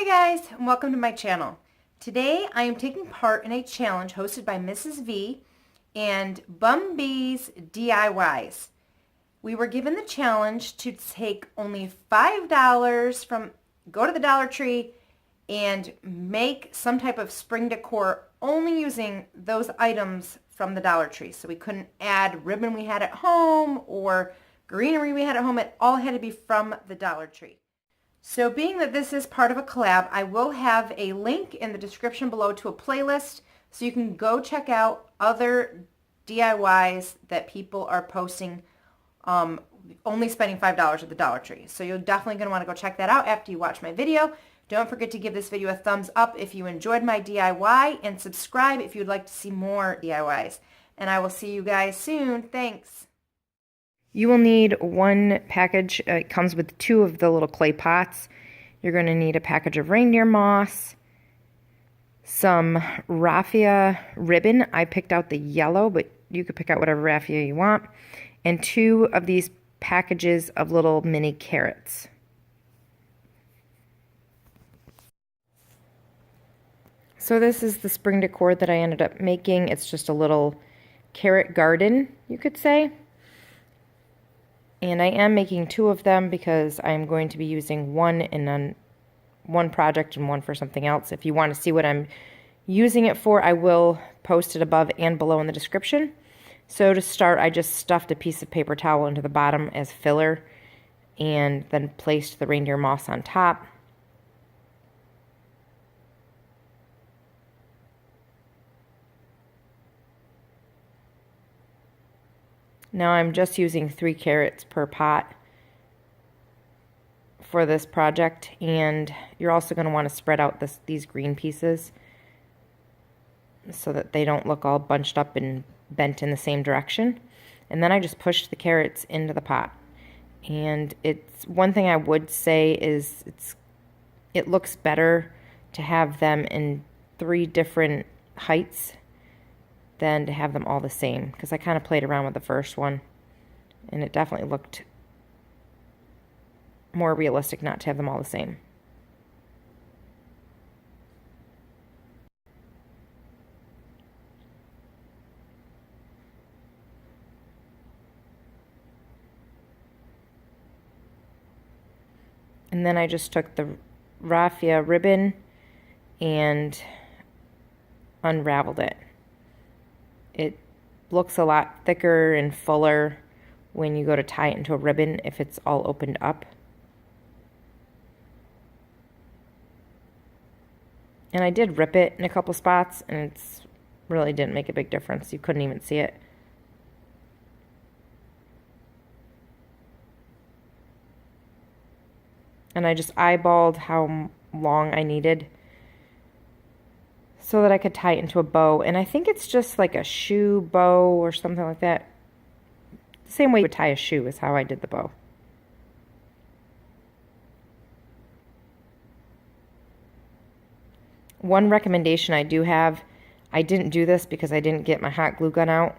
guys, and welcome to my channel. Today I am taking part in a challenge hosted by Mrs. V and Bumbee's DIYs. We were given the challenge to take only $5 go to the Dollar Tree and make some type of spring decor only using those items from the Dollar Tree. So we couldn't add ribbon we had at home or greenery we had at home. It all had to be from the Dollar Tree. So being that this is part of a collab, I will have a link in the description below to a playlist so you can go check out other DIYs that people are posting only spending $5 at the Dollar Tree. So you're definitely going to want to go check that out after you watch my video. Don't forget to give this video a thumbs up if you enjoyed my DIY and subscribe if you'd like to see more DIYs. And I will see you guys soon. Thanks. You will need one package. It comes with 2 of the little clay pots. You're going to need a package of reindeer moss, some raffia ribbon. I picked out the yellow, but you could pick out whatever raffia you want, and 2 of these packages of little mini carrots. So this is the spring decor that I ended up making. It's just a little carrot garden, you could say. And I am making 2 of them because I'm going to be using one in one project and one for something else. If you want to see what I'm using it for, I will post it above and below in the description. So to start, I just stuffed a piece of paper towel into the bottom as filler and then placed the reindeer moss on top. Now I'm just using 3 carrots per pot for this project, and you're also going to want to spread out these green pieces so that they don't look all bunched up and bent in the same direction. And then I just pushed the carrots into the pot. And it's one thing I would say is it looks better to have them in 3 different heights than to have them all the same, because I kind of played around with the first one and it definitely looked more realistic not to have them all the same. And then I just took the raffia ribbon and unraveled it. It looks a lot thicker and fuller when you go to tie it into a ribbon if it's all opened up. And I did rip it in a couple spots, and it's really didn't make a big difference. You couldn't even see it. And I just eyeballed how long I needed so that I could tie it into a bow. And I think it's just like a shoe bow or something like that. The same way you would tie a shoe is how I did the bow. One recommendation I do have, I didn't do this because I didn't get my hot glue gun out